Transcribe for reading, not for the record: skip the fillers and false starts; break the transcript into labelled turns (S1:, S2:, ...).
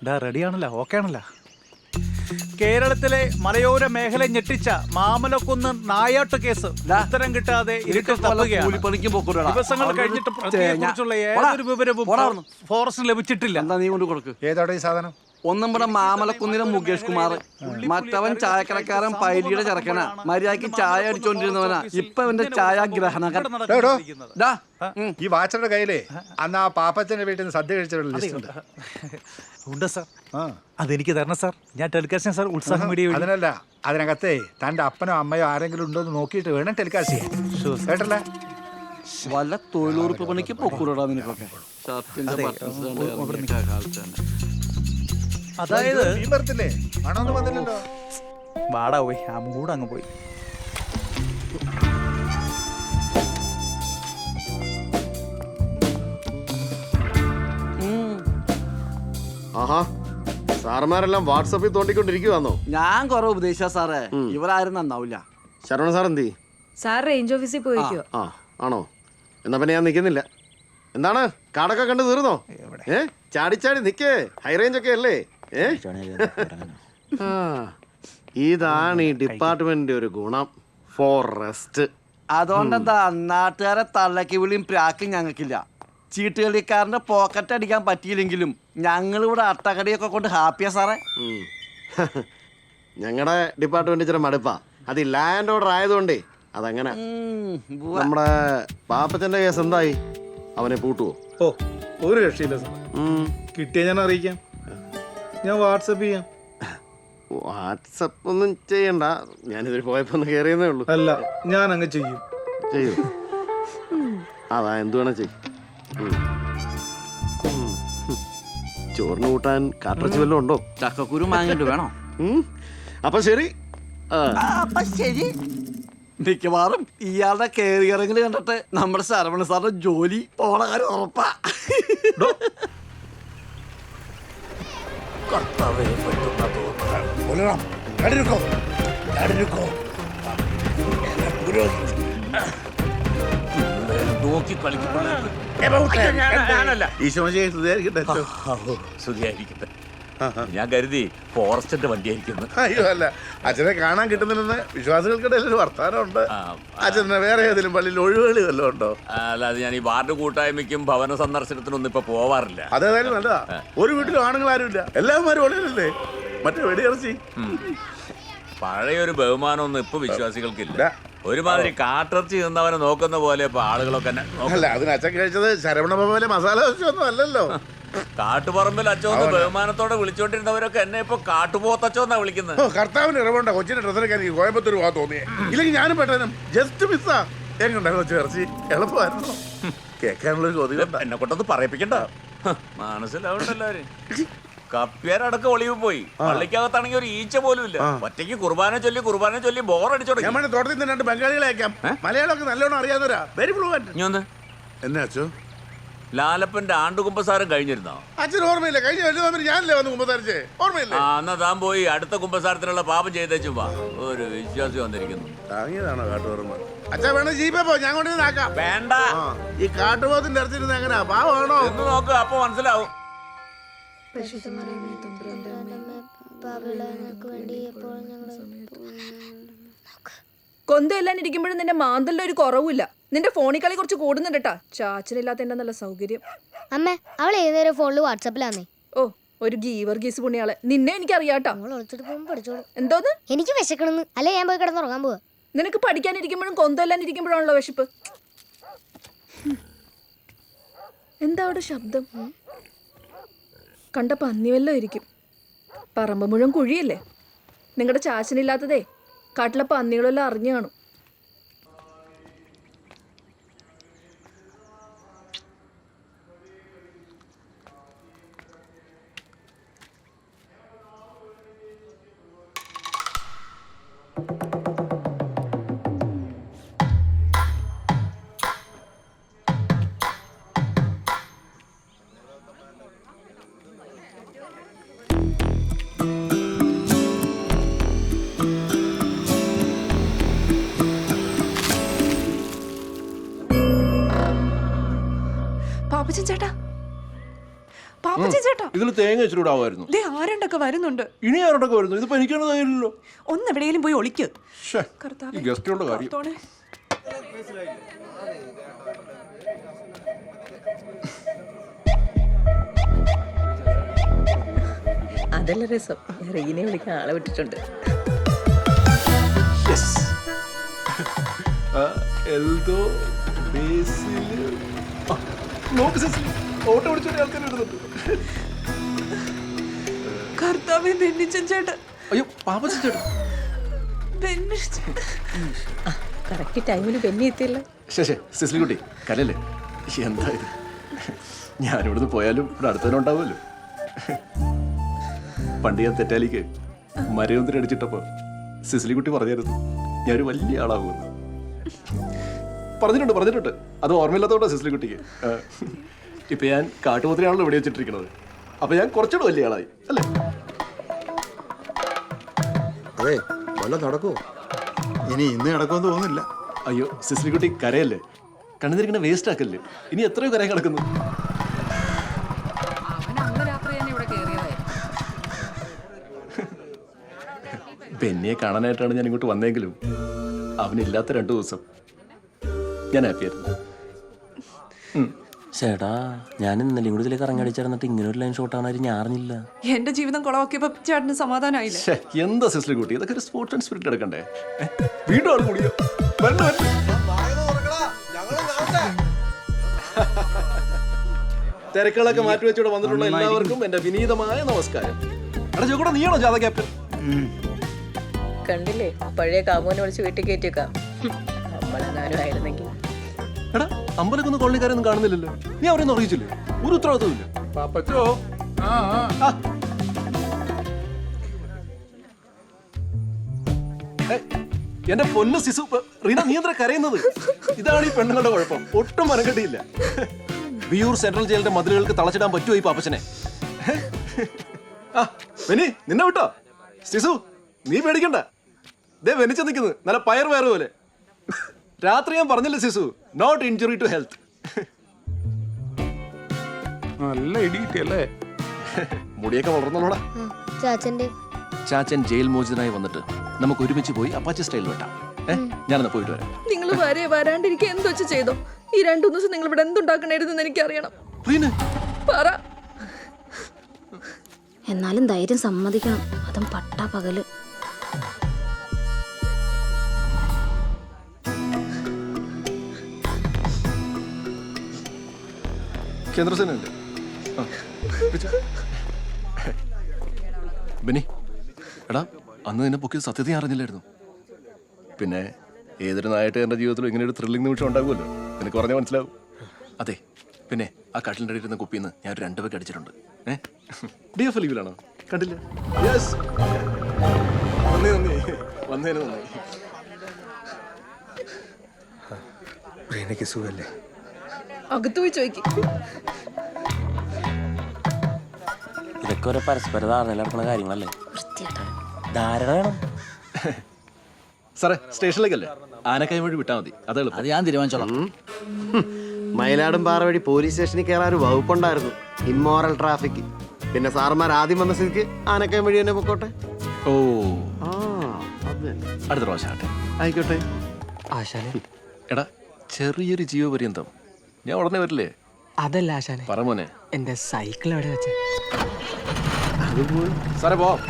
S1: റെഡിയാണല്ലോ, okay ആണല്ലോ. കേരളത്തിലെ മലയോര മേഖല ഞെട്ടിച്ച മാമലക്കുന്ന് നായാട്ട് കേസ് ഉത്തരം കിട്ടാതെ ഇരുട്ടിൽ തള്ളുകയാണ്. ദിവസങ്ങൾ കഴിഞ്ഞിട്ട് പ്രതിയെക്കുറിച്ചുള്ള ഏതൊരു വിവരവും ഫോറസ്റ്റിന് ലഭിച്ചിട്ടില്ല.
S2: ഏതാടെ ഈ സാധനം?
S3: ഒന്നും ഇവിടെ മാമലക്കുന്നിലെ മുകേഷ് കുമാർ, മറ്റവൻ ചായക്കടക്കാരൻ പൈലിയുടെ ചെറുക്കനാ. മര്യാദക്ക് ചായ അടിച്ചോണ്ടിരുന്നവനാ. ഇപ്പൊ അവന്റെ ചായ ഗ്രഹണകൻ.
S2: ഈ വാച്ചറുടെ കയ്യിലേ അന്ന് ആ പാപ്പച്ചന്റെ വീട്ടിൽ നിന്ന് സദ്യ കഴിച്ചിട്ടുള്ള ലിസ്റ്റ് ഉണ്ട്.
S1: ഉണ്ട് സാർ, അതെനിക്ക് തരണം സാർ. ഞാൻ ടെലികാസ്റ്റ് സാർ ഉത്സാഹം വീഡിയോ.
S2: അതിനല്ല, അതിനകത്തെ തന്റെ അപ്പനോ അമ്മയോ ആരെങ്കിലും ഉണ്ടോ എന്ന് നോക്കിയിട്ട് വേണം ടെലികാസ്റ്റ് ചെയ്യാൻ. കേട്ടല്ലേ?
S3: വല്ല തൊഴിലുറപ്പ് പണിക്ക് പൊക്കൂടാ നിനക്കൊക്കെ.
S1: അതായത്
S2: വരത്തില്ലേ? മണമൊന്നും വന്നില്ലല്ലോ.
S1: വാടാ പോയി, ആ മൂട് അങ്ങ് പോയി.
S4: ആഹാ, സാറന്മാരെല്ലാം വാട്സാപ്പിൽ തോണ്ടിക്കൊണ്ടിരിക്കുവാന്നോ?
S3: ഞാൻ കൊറേ ഉപദേശിച്ച സാറേ, ഇവരാരും നന്നാവില്ല.
S4: ശരവണ സാർ എന്തി?
S5: സാർ റേഞ്ച് ഓഫീസിൽ പോയിക്കോ.
S4: ആ ആണോ? എന്നാ പിന്നെ ഞാൻ നിൽക്കുന്നില്ല. എന്താണ് കാടൊക്കെ കണ്ട് തീർന്നോ? ചാടിച്ചാടി നിക്കേ, ഹൈ റേഞ്ച് ഒക്കെ അല്ലേ? ഇതാണ് ഈ ഡിപ്പാർട്ട്മെന്റിന്റെ ഒരു ഗുണം, ഫോറസ്റ്റ്.
S3: അതുകൊണ്ടെന്താ നാട്ടുകാരെ തള്ളക്കി വിളിയും പ്രാക്കും ഞങ്ങൾക്കില്ല. ചീട്ടുകളിക്കാരന്റെ പോക്കറ്റ് അടിക്കാൻ പറ്റിയില്ലെങ്കിലും ഞങ്ങൾ ഇവിടെ അട്ടകടിയൊക്കെ കൊണ്ട് ഹാപ്പിയാ സാറേ.
S4: ഞങ്ങളുടെ ഡിപ്പാർട്ട്മെന്റ് ഇച്ചിരി മടുപ്പാ. അത് ലാൻഡ് ഓർഡർ ആയതുകൊണ്ടേ അതങ്ങനെ. നമ്മുടെ പാപ്പച്ചന്റെ കേസ് എന്തായി? അവനെ പൂട്ടുവോ?
S6: ഓ, ഒരു രക്ഷയില്ല സാർ. കിട്ടിയ ഞാൻ അറിയിക്കാം. ഞാൻ വാട്സപ്പ് ചെയ്യാം.
S4: വാട്സപ്പ് ഒന്നും ചെയ്യണ്ട, ഞാനിതിൽ പോയപ്പോ ഒന്ന് കയറിയെന്നേ ഉള്ളൂ.
S6: അല്ല, ഞാൻ അങ്ങ് ചെയ്യും.
S4: ചെയ്യൂ. അതാ എന്ത് വേണം ചെയ്യും. ചോറിന് കൂട്ടാൻ കാട്ടിറച്ചി വല്ലതും ഉണ്ടോ?
S3: ചക്കക്കുരു വാങ്ങിട്ട് വേണോ?
S4: അപ്പൊ ശരി.
S3: അപ്പൊ ശരി. മിക്കവാറും ഇയാളുടെ കേറിയിറങ്ങൽ കണ്ടിട്ട് നമ്മുടെ ശരവണ സാറിന്റെ ജോലി പോണ കാര്യം ഉറപ്പാ.
S7: നോക്കി കളിക്കുന്നിരിക്കട്ടെ. ഞാൻ കരുതി ഫോറസ്റ്റിന്റെ വണ്ടിയായിരിക്കുന്നു.
S6: അയ്യോ അല്ല, അച്ഛനെ കാണാൻ കിട്ടുന്നില്ലെന്ന് വിശ്വാസികൾക്കിടയിൽ ഒരു വർത്താനമുണ്ട്. അച്ഛനെ വേറെ ഏതെങ്കിലും പള്ളിയിൽ ഒഴിവുകളി വല്ലതും ഉണ്ടോ?
S7: അല്ലാതെ ഞാൻ ഈ വാർഡ് കൂട്ടായ്മയ്ക്കും ഭവന സന്ദർശനത്തിനൊന്നും ഇപ്പൊ പോവാറില്ല.
S6: അതേതായാലും നല്ലതാ. ഒരു വീട്ടിലും ആണുങ്ങൾ ആരുമില്ല, എല്ലാവരും ഒളിയല്ലേ. മറ്റേ വെടിയിറച്ചി.
S7: പഴയൊരു ബഹുമാനമൊന്നും ഇപ്പൊ വിശ്വാസികൾക്കില്ല. ഒരുമാതിരി കാട്ടിറച്ചി നിന്നവനെ നോക്കുന്ന പോലെ ഇപ്പൊ ആളുകളൊക്കെ
S6: അല്ല, അതിന് അച്ഛൻ കഴിച്ചത് ശരവണ പോലെ മസാല ദോശയൊന്നും അല്ലല്ലോ.
S7: കാട്ടുപറമ്പിൽ അച്ചോന്ന് ബഹുമാനത്തോടെ വിളിച്ചോണ്ടിരുന്നവരൊക്കെ എന്നെ ഇപ്പൊ കാട്ടുപോത്തച്ചോന്നാ വിളിക്കുന്നത്.
S6: കർത്താവിന് ഇറവുണ്ട കൊച്ചിന്റെ ഡ്രസ്സിനൊക്കെ എനിക്ക് കോയമ്പത്തൂർ പോകാൻ തോന്നിയേ. ഇല്ലെങ്കിൽ ഞാനും പെട്ടെന്ന് ജസ്റ്റ് മിസ്സാ. എങ്ങുണ്ടായിരുന്നു ചേർച്ചി? എളുപ്പമായിരുന്നു. കേൾക്കാനുള്ള ചോദ്യം
S7: എന്നെ കൊണ്ടത് പറയിപ്പിക്കണ്ട. മനസ്സിലാവണ്ടല്ലാരും. കപ്പ്യാരടക്കം ഒളിവ് പോയി. പള്ളിക്കകത്താണെങ്കിൽ ഒരു ഈച്ച പോലും ഇല്ല. ഒറ്റയ്ക്ക് കുർബാന ചൊല്ലി ബോറടിച്ചോ.
S6: തോട്ടത്തിൽ നിന്ന് രണ്ട് ബംഗാളികളെ അയക്കാം. മലയാളമൊക്കെ നല്ലോണം അറിയാവുന്നവരാ. Very fluent. എന്നാ അച്ഛോ?
S7: ലാലപ്പന്റെ ആണ്ടുകുമ്പസാരം കഴിഞ്ഞിരുന്നോ?
S6: അച്ഛൻ ഓർമ്മയില്ല. കഴിഞ്ഞ ഞാനല്ലേ വന്ന് കുമ്പസാരിച്ചേ, ഓർമ്മയില്ല?
S7: എന്നാ താൻ പോയി അടുത്ത കുമ്പസാരത്തിനുള്ള പാപം ചെയ്തേച്ചു വാ. ഒരു വിശ്വാസി വന്നിരിക്കുന്നു.
S6: താങ്ങിയതാണോ കാട്ടുപോർമ്മ? അച്ഛാ വേണം ജീപ്പേ പോ, ഞാൻ കൊണ്ട് ആക്കാം.
S7: വേണ്ട,
S6: ഈ കാട്ടുപോത്തിന്റെ ഇറച്ചിരുന്ന് എങ്ങനെയാ? പാവാണോ
S7: എന്ന് നോക്ക്, അപ്പൊ മനസ്സിലാവും.
S5: കൊന്തയെല്ലാം ഇരിക്കുമ്പോഴും നിന്റെ മാന്തലിന്റെ ഒരു കുറവില്ല. നിന്റെ ഫോണിൽ കളി കുറച്ച് കൂടുന്നുണ്ട് കേട്ടാ. ചാച്ചനില്ലാത്ത എന്റെ നല്ല സൗകര്യം.
S8: അമ്മ, അവൾ ഏതുനേരം ഫോണിൽ വാട്സാപ്പിലാന്നേ.
S5: ഓ, ഒരു ഗീവർഗീസ് പുണ്യാളെ. നിന്നെ എനിക്ക് അറിയാട്ടോ. എന്തോന്ന്?
S8: എനിക്ക് വിശക്കണെന്ന്. അല്ലെ ഞാൻ പോയി കിടന്നുറങ്ങാൻ പോവാ.
S5: നിനക്ക് പഠിക്കാനിരിക്കുമ്പോഴും കൊന്തയെല്ലാം ഇരിക്കുമ്പോഴാണല്ലോ വിശപ്പ്. എന്താ അവിടെ ശബ്ദം? കണ്ട പന്നി വല്ലോ ഇരിക്കും. പറമ്പ് മുഴുവൻ കുഴിയല്ലേ. നിങ്ങളുടെ ചാച്ചനില്ലാത്തതേ കാട്ടിലെ പന്നികളെല്ലാം അറിഞ്ഞു കാണും. പാപ്പച്ചൻ ചേട്ടാ,
S9: ഇതിൽ തേങ്ങ ഇച്ചിരി ആവുമായിരുന്നു.
S10: ആരണ്ടൊക്കെ വരുന്നുണ്ട്.
S9: ഇനി ആരോടൊക്കെ വരുന്നു? ഇതിപ്പോ എനിക്കാണ് തയ്യല്ലോ.
S10: ഒന്ന് എവിടെയെങ്കിലും പോയി ഒളിക്ക്.
S9: ഈ ഗസ്റ്റുകളുടെ കാര്യം.
S10: അതല്ല രസം, റീനെ വിളിക്കാൻ ആളെ വിട്ടിട്ടുണ്ട്.
S9: എൽദോ ബേസിൽ നോക്ക് സിസിലി ഓട്ടോ ഓടിച്ചോണ്ട് ആൾക്കാർ വരുന്നുണ്ട്.
S10: കർത്താവേ, ബെന്നിച്ചൻ ചേട്ടൻ.
S9: അയ്യോ, പാപ്പച്ചൻ ചേട്ടൻ.
S10: കറക്റ്റ് ടൈമിന് ബെന്നി എത്തിയല്ലോ.
S9: ശേ സിസിലി കുട്ടി കലല്ലേ, എന്താ ഇത്? ഞാനിവിടുന്ന് പോയാലും ഇവിടെ അടുത്തന്നെ ഉണ്ടാവുമല്ലോ. പണ്ട് ഞാൻ തെറ്റാലിക്ക് മരയൊന്നിന് അടിച്ചിട്ടപ്പോ സിസിലി കുട്ടി പറഞ്ഞായിരുന്നു ഞാനൊരു വലിയ ആളാകുമെന്ന്. പറഞ്ഞിട്ടുണ്ട്. അത് ഓർമ്മയില്ലാത്തോണ്ടാ സിസിലി കുട്ടിക്ക്. ഇപ്പൊ ഞാൻ കാട്ടുപോത്തിനാണല്ലോ ഇവിടെ വെച്ചിട്ടിരിക്കുന്നത്. അപ്പൊ ഞാൻ കുറച്ചുകൂടെ വലിയ ആളായി അല്ലേ?
S2: അതെ, വല്ല നടക്കുമോ? ഇനി ഇന്ന് നടക്കുമെന്ന് തോന്നുന്നില്ല.
S9: അയ്യോ സിസിലി കുട്ടി കരയല്ലേ, കണ്ണുതിരിക്കണ വേസ്റ്റ് ആക്കല്ലേ. ഇനി എത്രയോ കരയെ കിടക്കുന്നു. ബെന്നിയെ കാണാനായിട്ടാണ് ഞാൻ ഇങ്ങോട്ട് വന്നെങ്കിലും അവനില്ലാത്ത 2 ദിവസം ഞാൻ ഹാപ്പിയായിരുന്നു.
S11: ചേട്ടാ, ഞാൻ ഇന്നലെയും കൂടി ഇതിലേക്ക് ഇറങ്ങടിച്ചിരുന്നിട്ട് ഇങ്ങനെ ഒരു ലൈൻ ഷോട്ട് ആണ് ഞാൻ അറിഞ്ഞില്ല.
S10: എന്റെ ജീവിതം കുളവാക്കിയപ്പോ ചേട്ടന് സമാധാനമായില്ല.
S9: എന്താ സിസിലി കുട്ടി, ഇതൊക്കെ ഒരു സ്പോർട്സ് ആൻഡ് സ്പിരിറ്റ് എടുക്കണ്ടേ? വീണ്ടും ആൾ കൂടിയോ? തിരക്കുകളൊക്കെ മാറ്റി വെച്ചോടെ വന്നിട്ടുള്ള എല്ലാവർക്കും എന്റെ വിനീതമായ നമസ്കാരം. എടാ ചോക്കൂടെ, നീയാണോ ജാഥ ക്യാപ്റ്റൻ?
S10: കണ്ടില്ലേ, പഴയ കാമോനെ വിളിച്ച് വീട്ടിൽ കയറ്റിയേക്കാം. നമ്മളെങ്ങാനും ആയിരുന്നെങ്കിൽ.
S9: എടാ, അമ്പലക്കൊന്നും കൊള്ളിക്കാരൊന്നും കാണുന്നില്ലല്ലോ. നീ അവരൊന്നും അറിയിച്ചില്ലേ? ഒരു ഉത്തരവാദിത്വം ഇല്ല.
S6: പാപ്പച്ചോ,
S9: എന്റെ പൊന്നു സിസു, റീന നീ എന്താ കരയുന്നത്? ഇതാണ് ഈ പെണ്ണുങ്ങളുടെ കുഴപ്പം, ഒട്ടും മനക്കെട്ടിയില്ല. വിയൂർ സെൻട്രൽ ജയിലിന്റെ മതിലുകൾക്ക് തളച്ചിടാൻ പറ്റുമോ ഈ പാപ്പച്ചനെ? നിന്നെ വിട്ടോ സിസു, നീ പേടിക്കണ്ട. ദേ വെനിച്ച നിൽക്കുന്നത് നല്ല പയർ പോലെ. രാത്രി ഞാൻ പറഞ്ഞില്ലേ സിസു, നോട്ട് ഇൻജുറി ടു ഹെൽത്ത്.
S6: നല്ല ഇടി കിട്ടിയല്ലേ?
S9: മുടിയൊക്കെ വളർന്നോളാ. ചാച്ചൻ ജയിൽ മോചിതനായി വന്നിട്ട് നമുക്ക് ഒരുമിച്ച് പോയി അപ്പാച്ചി സ്റ്റൈൽ വെട്ടാം. ഞാനെന്നാ പോയിട്ട് വരാം.
S5: നിങ്ങൾ വരാണ്ടിരിക്കുക എന്ത് വെച്ച് ചെയ്തോ? ഈ 2 ദിവസം നിങ്ങൾ ഇവിടെ എന്തുണ്ടാക്കണായിരുന്നു എനിക്കറിയണം. പറ.
S8: എന്നാലും ധൈര്യം സമ്മതിക്കണം, അതും പട്ടാ പകല്.
S9: കേന്ദ്രസേനയുണ്ട്. ബെന്നി, എടാ, അന്ന് നിന്നെ പൊക്കി സത്യത ഞാൻ അറിഞ്ഞില്ലായിരുന്നു. പിന്നെ ഏതൊരു നായിട്ട് എൻ്റെ ജീവിതത്തിൽ ഇങ്ങനെ ഒരു ത്രില്ലിംഗ് നിമിഷം ഉണ്ടാകുമല്ലോ, നിനക്ക് പറഞ്ഞാൽ മനസ്സിലാവും. അതെ, പിന്നെ ആ കട്ടിലിൻ്റെ അടിയിൽ ഇരുന്ന കുപ്പിന്ന് ഞാൻ ഒരു 2 പേക്ക് അടിച്ചിട്ടുണ്ട്. DF ലീവിലാണോ? കണ്ടില്ല? യെസ്, വന്നേന് നന്ദി.
S2: റീനയ്ക്ക് സുഖല്ലേ?
S5: അകത്ത് പോയി ചോദിക്കും.
S11: ഇതൊക്കെ ഒരു പരസ്പര ധാരണ നടക്കുന്ന കാര്യങ്ങളല്ലേ? ധാരണ വേണം.
S9: സാറേ, സ്റ്റേഷനിലേക്കല്ലേ? ആനക്കൈ വഴി വിട്ടാൽ മതി. അത്
S3: ഞാൻ തീരുമാനിച്ചോളാം.
S4: മയിലാടും പാറ വഴി പോലീസ് സ്റ്റേഷനിൽ കയറാൻ ഒരു വകുപ്പുണ്ടായിരുന്നു, ഇമ്മോറൽ ട്രാഫിക്. പിന്നെ സാർമാർ ആദ്യം വന്ന സ്ഥിതിക്ക് ആനക്കൈ വഴി തന്നെ പൊക്കോട്ടെ.
S9: ഓ,
S4: അത്
S9: അടുത്ത പ്രാവശ്യം ആട്ടെ.
S4: ആയിക്കോട്ടെ.
S9: എടാ, ചെറിയൊരു ജീവപര്യന്തം ഞാൻ ഉടനെ വരില്ലേ?
S3: അതല്ല ആശാനെ,
S9: പറ മോനെ.
S3: എന്റെ സൈക്കിൾ എവിടെ വെച്ചേ?
S9: സാറേ പോവാം.